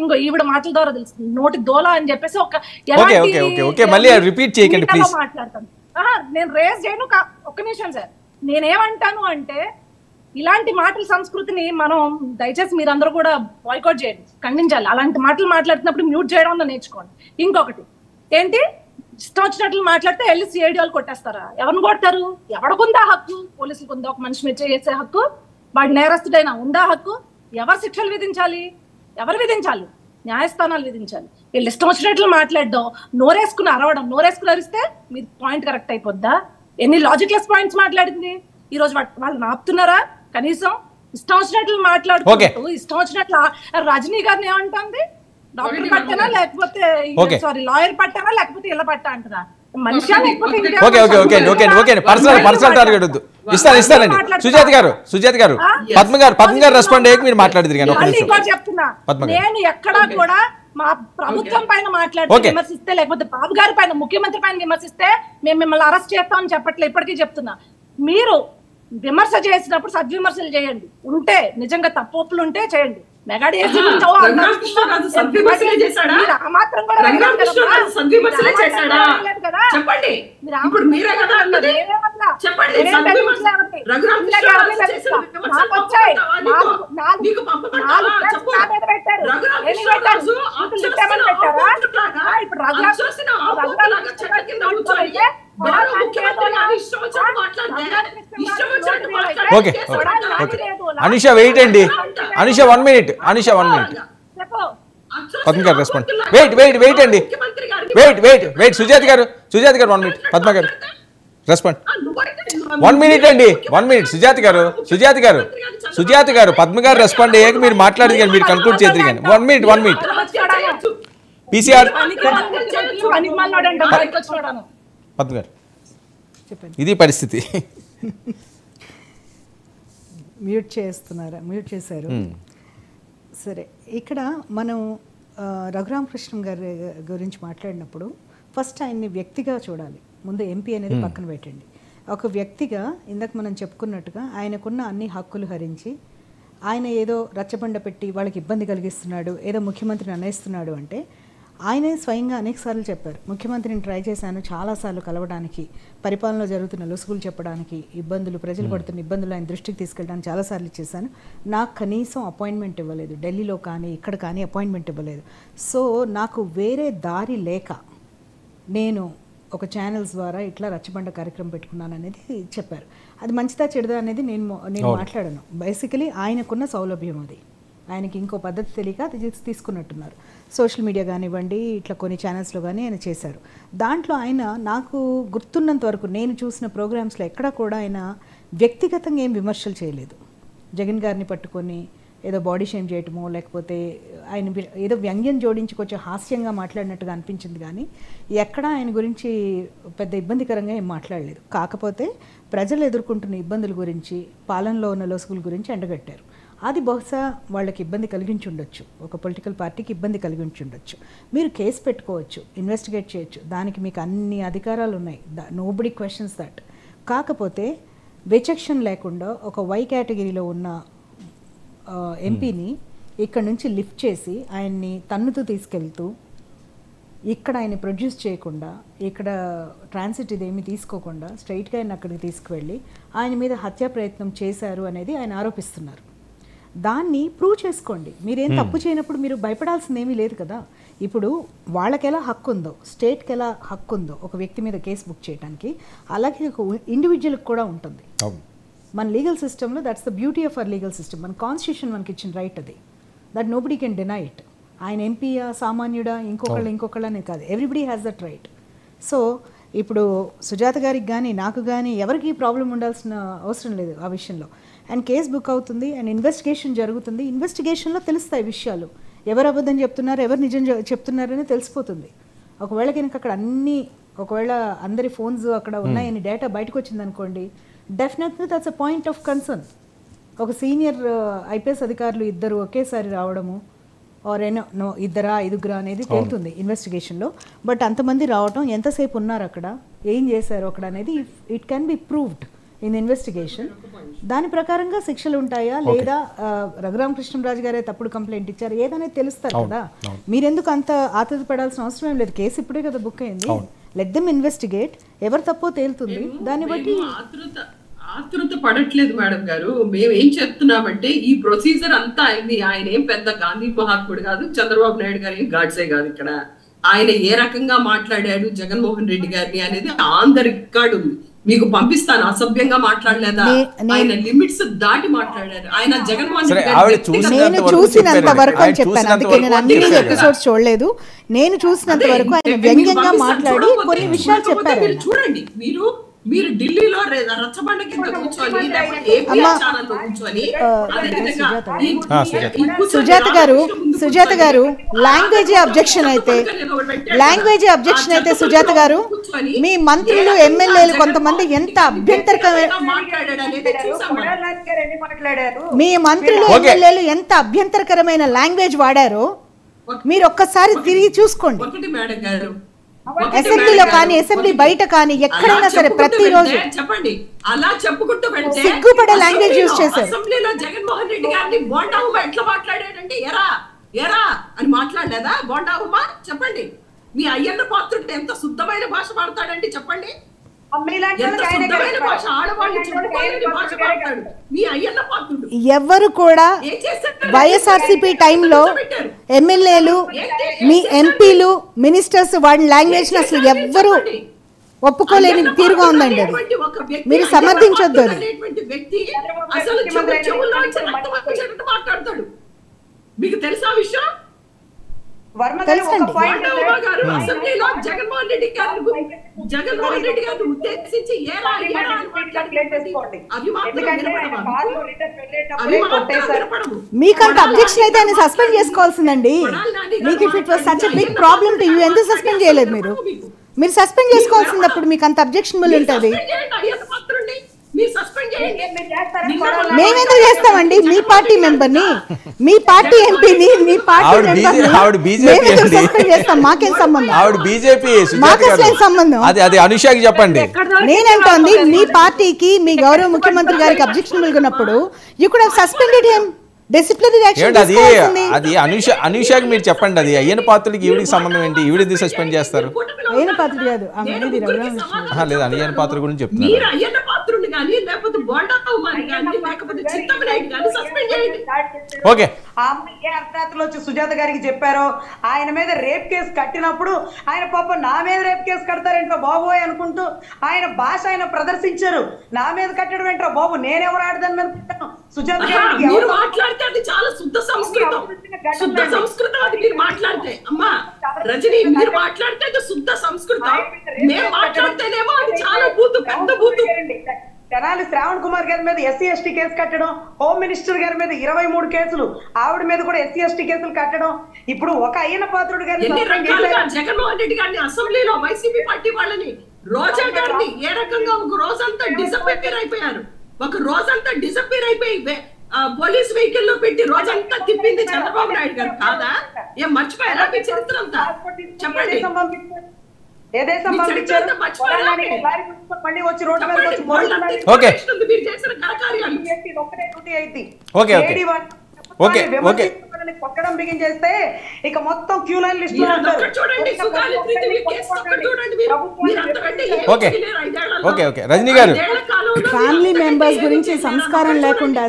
ఇంకో ఈవిడ మాటల ద్వారా తెలుస్తుంది నోటి దోల అని చెప్పేసి ఒక మళ్ళీ రిపీట్ చేయకండి ప్లీజ్. మాట్లాడతాను. నేను రేస్ చేయను. ఒక్క నిమిషం సార్, నేనేమంటాను అంటే ఇలాంటి మాటల సంస్కృతిని మనం దయచేసి మీరందరూ కూడా బాయ్కాట్ చేయండి, ఖండించాలి. అలాంటి మాటలు మాట్లాడుతున్నప్పుడు మ్యూట్ చేయడం నేర్చుకోండి. ఇంకొకటి ఏంటి, ఇష్టం వచ్చినట్లు మాట్లాడితే వెళ్ళి సిఐడి వాళ్ళు కొట్టేస్తారా? ఎవరిని కొడతారు? ఎవరికుందా హక్కు? పోలీసులకు ఉందా ఒక మనిషి మీద చేసే హక్కు? వాడు నేరస్తుడైనా ఉందా హక్కు? ఎవరు శిక్షలు విధించాలి? ఎవరు విధించాలి? న్యాయస్థానాలు విధించాలి. వీళ్ళు ఇష్టం వచ్చినట్లు మాట్లాడడం, నోరేసుకుని అరవడం, నోరేసుకుని అరిస్తే మీరు పాయింట్ కరెక్ట్ అయిపోద్దా? ఎన్ని లాజిక్లెస్ పాయింట్స్ మాట్లాడింది ఈ రోజు. వాళ్ళు ఆపుతున్నారా? కనీసం ఇష్టం వచ్చినట్లు మాట్లాడుకుంటూ ఇష్టం వచ్చినట్లు రజనీ గారిని ఏమంటుంది? డాక్టర్ పట్టానా లేకపోతే సారీ లాయర్ పట్టానా లేకపోతే ఇలా పట్టా అంటారా? సుజాత గారు పద్మ గారు రెస్పాండ్ అయ్యాక మీరు మాట్లాడేది. చెప్తున్నా, నేను ఎక్కడా కూడా మా ప్రభుత్వం పైన మాట్లాడితే విమర్శిస్తే, లేకపోతే బాబు గారి పైన ముఖ్యమంత్రి పైన విమర్శిస్తే మేము మిమ్మల్ని అరెస్ట్ చేస్తామని చెప్పట్లే. ఇప్పటికీ చెప్తున్నా, మీరు విమర్శ చేసినప్పుడు సద్విమర్శలు చేయండి. ఉంటే నిజంగా తప్పులు ఉంటే చేయండి. మెగాడి అనిషా వెయిట్ అండి, అనిషా 1 minute, అనిషా 1 minute. పద్మ గారు రెస్పాండ్. వెయిట్ అండి, వెయిట్ సుజాత గారు 1 minute. పద్మ గారు రెస్పాండ్. 1 minute అండి, 1 minute. సుజాత గారు పద్మ గారు రెస్పాండ్ అయ్యాక మీరు మాట్లాడేది కానీ మీరు కన్క్లూడ్ చేద్దరు కానీ. 1 minute. పీసీఆర్ పద్మ గారు ఇది పరిస్థితి. మ్యూట్ చేశారు. సరే, ఇక్కడ మనం రఘురామకృష్ణం గారి గురించి మాట్లాడినప్పుడు ఫస్ట్ ఆయన్ని వ్యక్తిగా చూడాలి. ముందు ఎంపీ అనేది పక్కన పెట్టండి. ఒక వ్యక్తిగా ఇందాక మనం చెప్పుకున్నట్టుగా ఆయనకున్న అన్ని హక్కులు హరించి ఆయన ఏదో రచ్చబండ పెట్టి వాళ్ళకి ఇబ్బంది కలిగిస్తున్నాడు, ఏదో ముఖ్యమంత్రిని అనేస్తున్నాడు అంటే ఆయనే స్వయంగా అనేకసార్లు చెప్పారు. ముఖ్యమంత్రిని ట్రై చేశాను చాలాసార్లు కలవడానికి, పరిపాలనలో జరుగుతున్న లొసుగులు చెప్పడానికి, ఇబ్బందులు ప్రజలు పడుతున్న ఇబ్బందులు ఆయన దృష్టికి తీసుకెళ్ళడానికి చాలాసార్లు చేశాను. నాకు కనీసం అపాయింట్మెంట్ ఇవ్వలేదు, ఢిల్లీలో కానీ ఇక్కడ కానీ అపాయింట్మెంట్ ఇవ్వలేదు. సో నాకు వేరే దారి లేక నేను ఒక ఛానల్స్ ద్వారా ఇట్లా రచ్చబండ కార్యక్రమం పెట్టుకున్నాను అనేది చెప్పారు. అది మంచిదా చెడుదా అనేది నేను మాట్లాడను. బేసికలీ ఆయనకున్న సౌలభ్యం అది. ఆయనకి ఇంకో పద్ధతి తెలియక అది తీసుకున్నట్టున్నారు. సోషల్ మీడియా కానివ్వండి, ఇట్లా కొన్ని ఛానల్స్లో కానీ ఆయన చేశారు. దాంట్లో ఆయన నాకు గుర్తున్నంత వరకు నేను చూసిన ప్రోగ్రామ్స్లో ఎక్కడా కూడా ఆయన వ్యక్తిగతంగా ఏం విమర్శలు చేయలేదు. జగన్ గారిని పట్టుకొని ఏదో బాడీ షేమ్ చేయటమో లేకపోతే ఆయన ఏదో వ్యంగ్యం జోడించి కొంచెం హాస్యంగా మాట్లాడినట్టుగా అనిపించింది, కానీ ఎక్కడా ఆయన గురించి పెద్ద ఇబ్బందికరంగా ఏం మాట్లాడలేదు. కాకపోతే ప్రజలు ఎదుర్కొంటున్న ఇబ్బందుల గురించి, పాలనలో ఉన్న లొసుగుల గురించి ఎండగట్టారు. అది బహుశా వాళ్ళకి ఇబ్బంది కలిగించి ఉండొచ్చు, ఒక పొలిటికల్ పార్టీకి ఇబ్బంది కలిగించి ఉండొచ్చు. మీరు కేసు పెట్టుకోవచ్చు, ఇన్వెస్టిగేట్ చేయొచ్చు, దానికి మీకు అన్ని అధికారాలు ఉన్నాయి. Nobody questions that. కాకపోతే విచక్షణ లేకుండా ఒక వై కేటగిరీలో ఉన్న ఎంపీని ఇక్కడ నుంచి లిఫ్ట్ చేసి ఆయన్ని తన్నుతూ తీసుకెళ్తూ ఇక్కడ ఆయన ప్రొడ్యూస్ చేయకుండా, ఇక్కడ ట్రాన్సిట్ ఇదేమీ తీసుకోకుండా స్ట్రైట్గా ఆయన అక్కడికి తీసుకువెళ్ళి ఆయన మీద హత్యా ప్రయత్నం చేశారు అనేది ఆయన ఆరోపిస్తున్నారు. దాన్ని ప్రూవ్ చేసుకోండి. మీరేం తప్పు చేయనప్పుడు మీరు భయపడాల్సింది ఏమీ లేదు కదా. ఇప్పుడు వాళ్ళకి ఎలా హక్కు ఉందో, స్టేట్కి ఎలా హక్కు ఉందో ఒక వ్యక్తి మీద కేసు బుక్ చేయడానికి, అలాగే ఒక ఇండివిజువల్కి కూడా ఉంటుంది. మన లీగల్ సిస్టంలో that's the beauty of our legal system. మన కాన్స్టిట్యూషన్ మనకి ఇచ్చిన రైట్ అది. That nobody can deny it. ఆయన ఎంపీయా, సామాన్యుడా, ఇంకొకళ్ళని కాదు, everybody has that right. So ఇప్పుడు సుజాత గారికి కానీ నాకు కానీ ఎవరికి ప్రాబ్లం ఉండాల్సిన అవసరం లేదు ఆ విషయంలో. అండ్ కేసు బుక్ అవుతుంది అండ్ ఇన్వెస్టిగేషన్ జరుగుతుంది. ఇన్వెస్టిగేషన్లో తెలుస్తాయి విషయాలు, ఎవరు అబద్ధం చెప్తున్నారు, ఎవరు నిజం చెప్తున్నారని తెలిసిపోతుంది. ఒకవేళ కనుక అక్కడ ఒకవేళ అందరి ఫోన్స్ అక్కడ ఉన్నాయని డేటా బయటకు వచ్చిందనుకోండి, definitely that's a point of concern. ఒక సీనియర్ ఐపీఎస్ అధికారులు ఇద్దరు ఒకేసారి రావడము, ఆర్ ఇద్దరా ఐదుగురా అనేది తేలుతుంది ఇన్వెస్టిగేషన్లో. బట్ అంతమంది రావటం, ఎంతసేపు ఉన్నారు అక్కడ, ఏం చేశారు అక్కడ అనేది it can be proved. In investigation. దాని ప్రకారంగా శిక్షలు ఉంటాయా లేదా రఘురామకృష్ణరాజు గారే తప్పుడు కంప్లైంట్ ఇచ్చారు ఏదనేది తెలుస్తారు కదా. మీరెందుకు అంత ఆతృత పడాల్సిన అవసరం ఏం లేదు. కేసు ఇప్పుడే కదా బుక్ అయింది. Let them investigate. ఎవరు తప్పో తేలుతుంది. దాన్ని బట్టి ఆతృత పడట్లేదు మేడం గారు. మేము ఏం చెప్తున్నామంటే ఈ ప్రొసీజర్ అంతా అయింది. ఆయన ఏం పెద్ద గాంధీ మహాత్ముడు కాదు, చంద్రబాబు నాయుడు గారు ఏం గాడ్సే కాదు. ఇక్కడ ఆయన ఏ రకంగా మాట్లాడాడు జగన్మోహన్ రెడ్డి గారిని అనేది ఆన్ ద రికార్డ్ ఉంది. మీకు పంపిస్తాను. అసభ్యంగా మాట్లాడలేదా, ఆయన లిమిట్స్ దాటి మాట్లాడారు. ఆయన జగన్మోహన్ రెడ్డి నేను చూసినంత వరకు అని చెప్పాను. అందుకే నేను అన్ని ఎపిసోడ్స్ చూడలేదు. నేను చూసినంత వరకు ఆయన వ్యంగ్యంగా మాట్లాడి కొన్ని విషయాలు చెప్పారు. చూడండి, మీరు ఢిల్లీలో రచ్చబండ కింద కూర్చొని సుజాత గారు లాంగ్వేజ్ అబ్జెక్షన్ అయితే సుజాత గారు మీ మంత్రులు ఎమ్మెల్యేలు కొంతమంది ఎంత అభ్యంతరకమైన ఎంత అభ్యంతరకరమైన లాంగ్వేజ్ వాడారో మీరు ఒక్కసారి తిరిగి చూసుకోండి. అసెంబ్లీలో కానీ అసెంబ్లీ బయట కానీ ఎక్కడైనా సరే ప్రతిరోజు చెప్పండి. అలా చెప్పుకుంటూ వెళ్తే సిగ్గుపడే లాంగ్వేజ్ యూజ్ చేశారు. అసెంబ్లీలో జగన్మోహన్ రెడ్డి గారిని బోండా ఉమా ఎట్లా మాట్లాడాడంటే ఎరా అని మాట్లాడలేదా? బోండా ఉమా చెప్పండి. మీ అయ్యన్న పాత్రుడు ఎంత శుద్ధమైన భాష మాట్లాడండి చెప్పండి. ఎవరు కూడా వైఎస్ఆర్సీపీ టైంలో ఎమ్మెల్యేలు మీ ఎంపీలు మినిస్టర్స్ వాడి లాంగ్వేజ్ అసలు ఎవ్వరు ఒప్పుకోలేని తీరుగా ఉందండి. అది మీరు సమర్థించొద్దు. అది మీకు తెలుసా విషయం? తెలుసండి. జగన్మోహన్ రెడ్డి గారిని ఉద్దేశించి మీకంత అబ్జెక్షన్ అయితే ఆయన సస్పెండ్ చేసుకోవాల్సిందండి. మీకు if it was such a big problem to you ఎందుకు సస్పెండ్ చేయలేదు? మీరు సస్పెండ్ చేసుకోవాల్సింది. అప్పుడు మీకు అంత అబ్జెక్షనబుల్ ఉంటుంది. మేమెందుకు చేస్తామండి? మీ పార్టీ మెంబర్ని, మీ పార్టీ ఎంపీని, మీ పార్టీ సస్పెండ్ చేస్తాం. మాకేం సంబంధం? ఆవిడ బీజేపీ, మాకేం సంబంధం? అది అనుషాకి చెప్పండి. నేనంటోంది మీ పార్టీకి, మీ గౌరవ ముఖ్యమంత్రి గారికి అబ్జెక్షనబుల్ ఉన్నప్పుడు you could have suspended him. Disciplinary action అది అనుషాకి మీరు చెప్పండి. అది అయ్యన పాత్రుడికి ఈవిడికి సంబంధం ఏంటి? ఈవిడ సస్పెండ్ చేస్తారు. అయ్యన పాత్ర కాదు, లేదు అయ్యన పాత్ర గురించి చెప్తున్నారు. ఓకే, ఏ అర్ధరాత్రిలో వచ్చి సుజాత గారికి చెప్పారో ఆయన మీద రేప్ కేసు కట్టినప్పుడు ఆయన పాపం నా మీద రేప్ కేసు కడతారేంటో బాబోయ్ అనుకుంటూ ఆయన భాష ఆయన ప్రదర్శించారు. నా మీద కట్టడం ఏంటో బాబు, నేనెవరు ఆడదాని మీద కట్టాను. సుజాత గారికి మాట్లాడితే అది చాలా శుద్ధ సంస్కృతం. శుద్ధ సంస్కృతం అది మీరు మాట్లాడితే. అమ్మా రజని, మీరు మాట్లాడితే అది శుద్ధ సంస్కృతం. మేము మాట్లాడితేనేమో అది చాలా బూతు, పెద్ద బూతు. తెనాలి శ్రావణ్ కుమార్ గారి మీద ఎస్సీ ఎస్టీ కేసు కట్టడం, హోమ్ మినిస్టర్ గారి మీద 23 కేసులు, ఆవిడ మీద కూడా ఎస్సీ ఎస్టీ కేసులు కట్టడం. ఇప్పుడు ఒక అయ్యన పాత్రుడు గారిని జగన్మోహన్ రెడ్డి గారిని అసెంబ్లీలో వైసీపీ పార్టీ వాళ్ళని, రోజా గారిని ఏ రకంగా ఒక రోజంతా డిసప్పేర్ అయిపోయారు. ఒక రోజంతా డిసప్పేర్ అయిపోయి పోలీస్ వెహికల్ లో పెట్టి రోజంతా తిప్పింది చంద్రబాబు నాయుడు గారు కాదా? ఏం మర్చిపోయారా మీ చరిత్ర అంతా? చెప్పండి. ఏ దేశం పంపించారు? మళ్ళీ వచ్చి రోడ్డు మీద కొట్టడం బిగిన్ చేస్తే ఇక మొత్తం క్యూ లైన్ లిస్ట్ లో ఉంటారు. ఓకే రజనీ గారు, ఫ్యామిలీ మెంబర్స్ గురించి సంస్కారం లేకుండా